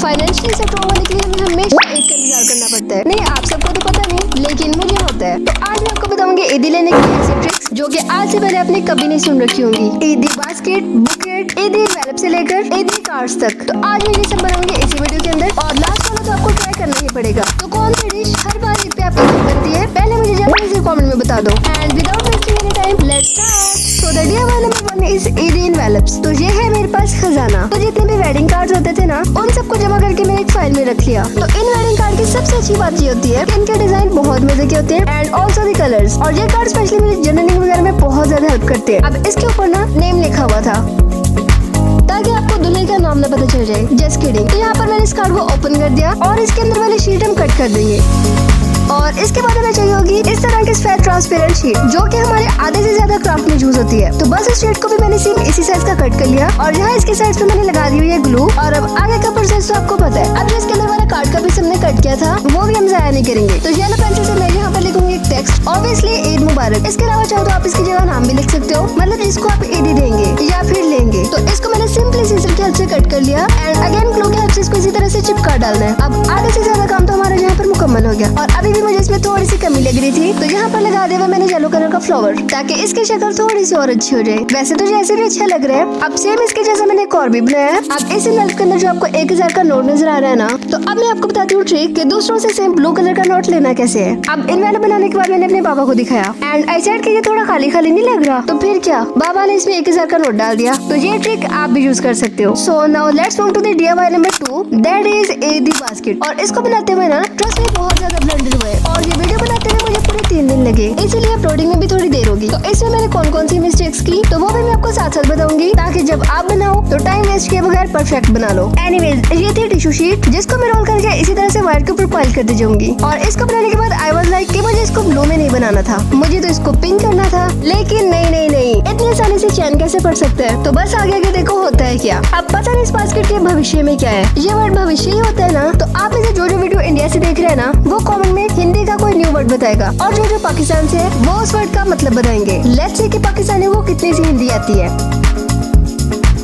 Financially strong होने के लिए हमें हमेशा एक का इंतजार करना पड़ता है। नहीं, आप सबको तो पता नहीं, लेकिन मुझे होता है। तो आज मैं आपको बताऊंगी ईदी लेने की ऐसी ट्रिक्स जो कि आज से पहले आपने कभी नहीं सुन रखी होंगी। ईदी बास्केट, बुकेट, ईदी एनवेलप से लेकर ईदी कार्ड्स तक। तो आज मैं ये सब बनाऊंगी इसी वीडियो के अंदर, और लास्ट वाला तो आपको ट्राई करना ही पड़ेगा। तो कौन सी डिश हर बार ईद पे आपकी मन बनती है, पहले मुझे जल्दी से कमेंट में बता दो। And without wasting any time, let's start. So the DIY number 1 is ईदी एनवेलप्स। तो ये है मेरे पास खजाना। तो जितने भी वेडिंग कार्ड्स होते थे ना, उन सबको जमा करके मैंने एक फाइल में रख लिया। तो इन वेडिंग कार्ड की सबसे अच्छी बात ये होती है कि इनके डिजाइन बहुत मजे के होते हैं एंड ऑल्सो द कलर्स। और ये कार्ड स्पेशली मेरी जर्नलिंग वगैरह में बहुत ज्यादा हेल्प करते हैं। अब इसके ऊपर ना नेम लिखा हुआ था ताकि आपको दूल्हे का नाम ना पता चल जाए। Just kidding. तो यहाँ पर मैंने इस कार्ड को ओपन कर दिया और इसके अंदर वाली शीट हम कट कर देंगे। और इसके बाद हमें चाहिए होगी इस तरह की सफेद ट्रांसपेरेंट शीट, जो कि हमारे आधे से ज्यादा क्राफ्ट में यूज होती है। तो बस इस शीट को भी मैंने सेम इसी साइज का कट कर लिया और यहाँ इसके साइड पे मैंने लगा दी हुई है ग्लू। और अब आगे का प्रोसेस तो आपको पता है। अब जो इसके अंदर वाला कार्ड का पीस हमने कट किया था वो भी हम जाया नहीं करेंगे। तो येलो पेंसिल से मैं यहाँ पर लिखूंगी एक टेक्स्ट, ऑब्वियसली ईद मुबारक। इसके अलावा चाहो तो आप इसकी जगह नाम भी लिख सकते हो, मतलब जिसको आप ईदी देंगे या फिर लेंगे। तो इसको मैंने सिंपली सीजर की हेल्प से कट कर लिया एंड अगेन ग्लू की हेल्प से इसको इसी तरह से चिपका डालना है। अब आधे से ज्यादा काम तो हमारा यहाँ पर मुकम्मल हो गया। और अभी भी मुझे इसमें थोड़ी सी कमी लग रही थी, तो यहाँ पर लगा दिया मैंने येलो कलर का फ्लावर, ताकि इसकी शक्ल थोड़ी सी और अच्छी हो जाए। वैसे तो जैसे भी अच्छा लग रहा है। अब सेम इसके जैसा मैंने एक और भी बनाया है। अब इस एनवेलप के अंदर जो आपको 1000 का नोट नजर आ रहा है ना, तो अब मैं आपको बताती हूँ ट्रिक कि दूसरों से सेम ब्लू कलर का नोट लेना कैसे है। अब एनवेलप बनाने के बाद मैंने अपने पापा को दिखाया एंड आई सेड कि ये थोड़ा खाली खाली नहीं लग रहा। तो फिर क्या, बाबा ने इसमें 1000 का नोट डाल दिया। तो ये ट्रिक आप भी यूज कर सकते हो। So now let's move to the DIY number 2, that is ईदी बास्केट। और इसको बनाते हुए ना ट्रस्ट में बहुत ज्यादा ब्लंडर हुए और ये वीडियो बनाते हुए मुझे पूरे 3 दिन लगे, इसलिए अपलोडिंग में भी थोड़ी देर होगी। तो इसमें मैंने कौन कौन सी मिस्टेक्स की तो वो भी मैं आपको साथ साथ बताऊंगी, ताकि जब आप बनाओ तो टाइम वेस्ट किए बगैर परफेक्ट बना लो। एनीवेज, ये थी टिश्यू शीट जिसको मैं रोल करके इसी तरह से वायर के ऊपर पाइल करती जाऊंगी। और इसको बनाने के बाद आई वाज लाइक कि मुझे इसको ब्लू में नहीं बनाना था, मुझे तो इसको पिंक करना था। लेकिन नहीं, इतनी आसानी से चैन कैसे पड़ सकता है। तो बस आगे आगे देखो होता है क्या। अब पता नहीं इस बास्केट के भविष्य में क्या है। ये वर्ड भविष्य ही होता है ना। तो आप इसे जो वीडियो इंडिया से देख रहे हैं ना, वो कमेंट में हिंदी का कोई न्यू वर्ड बताएगा, और जो पाकिस्तान से है वो उस वर्ड का मतलब बताएंगे। लेट्स सी कि पाकिस्तानी को कितनी सी हिंदी आती है।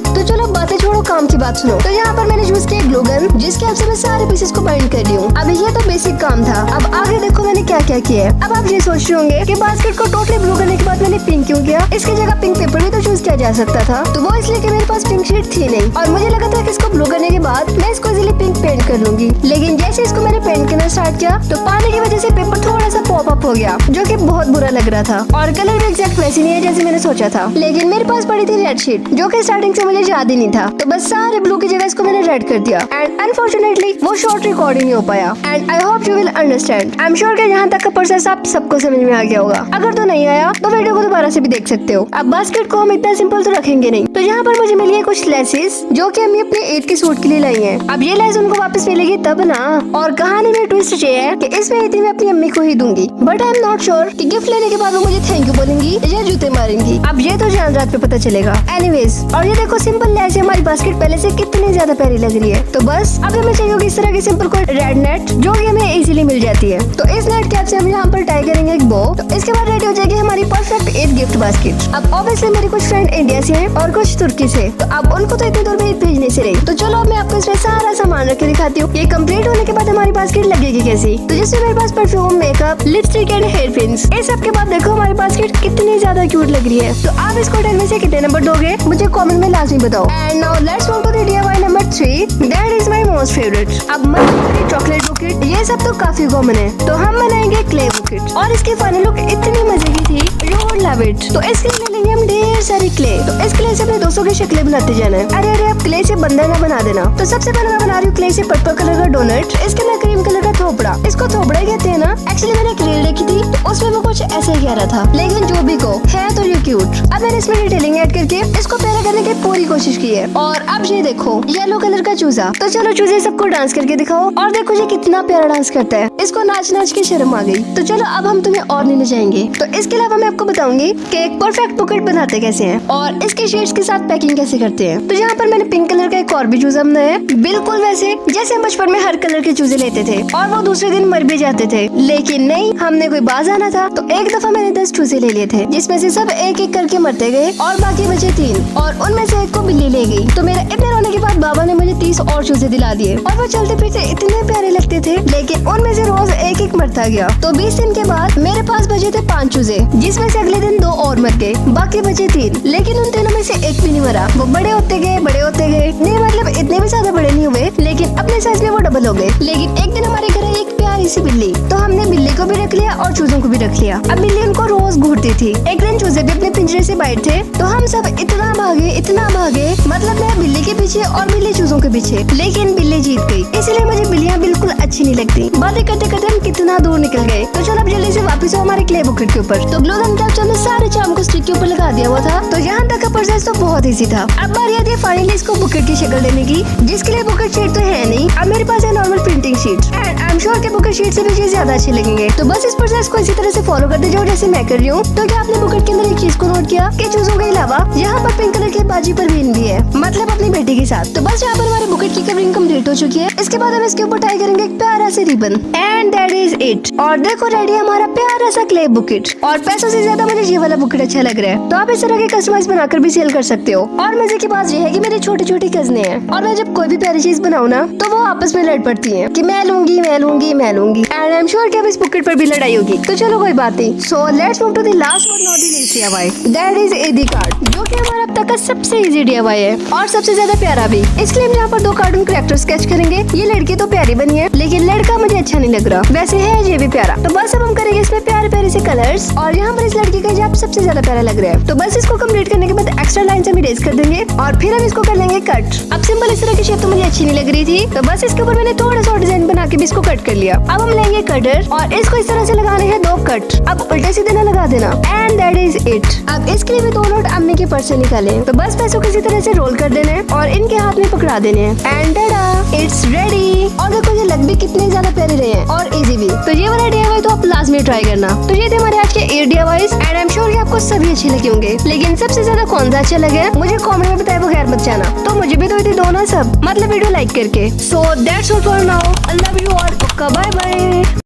तो चलो बातें छोड़ो, काम की बात सुनो। तो यहाँ पर मैंने यूज किया ग्लू गन, जिसके हेल्प से मैं सारे पीसेस को बाइंड कर रही हूँ। अब ये तो बेसिक काम था। अब आगे देखो मैंने क्या क्या किया है। अब आप ये सोच रहे होंगे कि बास्केट को टोटली ब्लू करने के बाद मैंने पिंक क्यों किया। इसकी जगह पिंक पेपर भी तो चूज किया जा सकता था। तो वो इसलिए कि मेरे पास पिंक शीट थी नहीं, और मुझे लगा था कि इसको ब्लू करने के बाद मैं इसको इजीली पिंक पेंट कर लूंगी। लेकिन जैसे इसको मैंने पेंट करना स्टार्ट किया तो पानी की वजह से पेपर थोड़ा सा पॉप अप हो गया, जो कि बहुत बुरा लग रहा था। और कलर भी एग्जैक्ट वैसे नहीं है जैसे मैंने सोचा था। लेकिन मेरे पास पड़ी थी रेड शीट, जो कि स्टार्टिंग से मुझे याद ही नहीं था। तो बस सारे ब्लू की जगह इसको मैंने रेड कर दिया एंड अनफॉर्चुनेटली वो शॉर्ट रिकॉर्ड ही नहीं हो पाया। And I hope you will understand. I am sure कि यहाँ तक का प्रोसेस आप सबको समझ में आ गया होगा। अगर तो नहीं आया तो वीडियो को दोबारा से भी देख सकते हो। अब बास्केट को हम इतना सिंपल तो रखेंगे नहीं। तो यहाँ पर मुझे मिली है कुछ लेसेस, जो कि अम्मी अपने ईद के सूट के लिए लाई है। अब ये लेस उनको वापस मिलेगी तब ना। और कहानी में ट्विस्ट ये है कि इसमें ईदी मैं अपनी अम्मी को ही दूंगी, but I am not sure कि गिफ्ट लेने के बाद वो मुझे थैंक यू बोलेंगी या जूते मारेंगी। अब ये तो जान रात पे पता चलेगा। एनीवेज, और ये देखो सिंपल लेस हमारी बास्केट पहले से कितनी ज्यादा प्यारी लग रही है। तो बस अब हमें चाहिए होगी इस तरह की सिंपल कोई रेड नेट, जो कि हमें इजीली मिल जाती है। तो इस नेट के से हम यहाँ पर टाई करेंगे एक बो। तो इसके बाद रेडी हो जाएगी हमारी परफेक्ट ईद गिफ्ट बास्केट। अब ऑब्वियसली मेरी कुछ फ्रेंड इंडिया से हैं और कुछ तुर्की से, तो अब उनको तो इतनी दूर में ईद भेजने से रही। तो चलो अब मैं आपको इसमें सारा सामान रख के दिखाती हूँ। ये कंप्लीट होने के बाद हमारी बास्केट लगेगी कैसी। तो जिसमें मेरे पास perfume, makeup, lipstick and hair pins, इस सब के बाद देखो हमारी बास्केट कितनी ज्यादा क्यूट लग रही है। तो आप इसको 10 में से कितने नंबर दोगे मुझे कमेंट में लाजमी बताओ। And now let's move to the DIY number 3, that is my most favourite. अब मनी चॉकलेट बुकेट, ये सब तो काफी कॉमन है। तो हम बनाएंगे क्ले बुकेट, और इसकी फाइनल लुक इतनी मजे की थी, यू वुड लव इट। तो इसके लिए लेंगे हम ढेर सारी क्ले। तो इस क्ले से अपने दोस्तों की शक्लें बनाते जाना है। अरे आप क्ले से बंदर ना बना देना। तो सबसे पहले मैं बना रही हूँ क्ले से पर्पल कलर का डोनट। इसके अंदर क्रीम कलर का थोपड़ा, इसको थोपड़ा ही कहते हैं ना। एक्चुअली मैंने एक रील देखी थी, तो उसमें वो कुछ ऐसे ही कह रहा था, लेकिन जो भी को है तो ये क्यूट। अब मैंने इसमें डिटेलिंग ऐड करके इसको प्यारा करने की पूरी कोशिश की है। और अब ये देखो येलो कलर का चूजा। तो चलो चूजे सबको डांस करके दिखाओ। और देखो ये कितना प्यारा डांस करता है, इसको नाच नाच के शर्म आ गई। तो चलो अब हम तुम्हें और नहीं नचाएंगे। तो इसके अलावा मैं आपको बताऊंगी कि एक परफेक्ट बुकेट बनाते कैसे हैं और इसके शेड्स के साथ पैकिंग कैसे करते हैं। तो यहाँ पर मैंने पिंक कलर का एक और भी चूजा बनाया है, बिल्कुल वैसे जैसे हम बचपन में हर कलर के चूजे लेते थे और वो दूसरे दिन मर भी जाते थे। लेकिन नहीं, हमने कोई बाज आना था। तो एक दफा मैंने 10 चूजे ले लिए थे, जिसमें से सब एक एक करके मरते गए और बाकी बचे 3, और उनमें से एक को बिल्ली ले गई। तो मेरा इतने रोने के बाद बाबा ने मुझे 30 और चूजे दिला दिए और वो चलते फिरते इतने प्यारे लगते थे, लेकिन उनमें से रोज एक एक मरता गया। तो 20 दिन के बाद मेरे पास बचे थे 5 चूजे, जिसमें से अगले दिन 2 और मर गए, बाकी बचे 3। लेकिन उन तीनों में से एक भी नहीं मरा। वो बड़े होते गए, बड़े होते गए, नहीं मतलब इतने भी ज्यादा बड़े नहीं हुए, लेकिन अपने साइज में वो डबल हो गए। लेकिन एक दिन हमारे घर आई एक प्यारी सी बिल्ली, तो हमने बिल्ली को भी रख लिया और चूजों को भी रख लिया। अब बिल्ली उनको रोज घूरती थी। एक दिन चूजे भी अपने पिंजरे से बाहर थे, तो हम सब इतना भागे, मतलब मैं बिल्ली के पीछे और बिल्ली चूजों के पीछे, लेकिन बिल्ली जीत गई। इसलिए मुझे बिल्लियाँ बिल्कुल अच्छी नहीं लगती। बातें करते करते हम कितना दूर निकल गए। तो चलो अब जल्दी से वापस आओ हमारे क्ले बुकेट के ऊपर। तो ग्लू गन कैप्चर ने सारे चार्म को स्टिक के ऊपर लगा दिया हुआ था, तो यहाँ तक का प्रोसेस तो बहुत इजी था। अब बारी आती है फाइनली इसको बुकेट की शक्ल देने की, जिसके लिए बुकेट शीट तो है नहीं। अब मेरे पास है normal printing sheet, and I am sure कि बुकेट शीट से भी चीज ज्यादा अच्छे लगेंगे। तो बस इस प्रोसेस को इसी तरह से फॉलो करते जाओ जैसे मैं कर रही हूँ। तो क्या आपने बुकेट के अंदर एक चीज को नोट किया कि चूजों के अलावा यहाँ पर पिंक कलर की बाजी पर भी है, मतलब अपनी बेटी के साथ। तो बस यहाँ पर हमारे बुकेट की कवरिंग कंप्लीट हो चुकी है। इसके बाद हम इसके ऊपर टाई करेंगे एक प्यारा सा ribbon, and that is it. और देखो रेडी है हमारा प्यारा सा क्ले बुकेट। और पैसों से ज्यादा मुझे ये वाला बुकेट अच्छा लग रहा है, तो आप इस तरह के कस्टमाइज बनाकर भी सेल कर सकते हो। और मजे की बात ये है कि मेरी छोटी छोटी कजने हैं, और मैं जब कोई भी प्यारी चीज बनाऊँ ना, तो वो आपस में लड़ पड़ती है कि मैं लूंगी, एंड आई एम श्योर कि अब इस बुकेट पर भी लड़ाई होगी। तो चलो कोई बात नहीं। So let's move to the last but not the least DIY, that is ईदी कार्ड, जो कि हमारा अब तक का सबसे इजी DIY है और सबसे ज्यादा प्यारा भी। इसलिए हम यहाँ पर 2 कार्टून कैरेक्टर स्केच करेंगे। ये लड़की तो प्यारी बनी है, लेकिन लड़का मुझे अच्छा नहीं लग रहा। वैसे है ये भी प्यारा। तो बस अब हम करेंगे इसमें प्यारे प्यारे से कलर्स, और यहाँ पर इस लड़की का हिजाब सबसे ज्यादा प्यारा लग रहा है। तो बस इसको कंप्लीट करने के बाद एक्स्ट्रा लाइन से हम इरेज कर देंगे, और फिर हम इसको कर लेंगे कट। अब सिंपल इस तरह की शेप तो मुझे अच्छी नहीं लग रही थी, तो बस इसके ऊपर मैंने थोड़ा सा डिजाइन बना के भी इसको कट कर लिया। अब हम लेंगे कटर और इसको इस तरह से लगाने हैं 2 कट। अब उल्टे सीधे ना लगा देना, एंड दैट इज इट। अब इसके लिए भी 2 नोट अम्मी के पर्स से निकाले। तो बस पैसों को इसी तरह से रोल कर देने और इनके हाथ में पकड़ा देने हैं, एंड टाडा, इट्स रेडी। और देखो ये लग भी कितने ज्यादा प्यारे रहे हैं और इजी भी। तो ये वाला DIY तो आप लाजमी ट्राई करना। तो ये थे हमारे आज के 8 DIYs, and I am sure कि आपको सभी अच्छे लगे होंगे, लेकिन सबसे ज्यादा कौन सा अच्छा लगे मुझे कमेंट में बताए बगैर मत जाना। तो मुझे भी तो दो ना सब, मतलब वीडियो लाइक करके। So that's all for now. I love you all. Bye bye.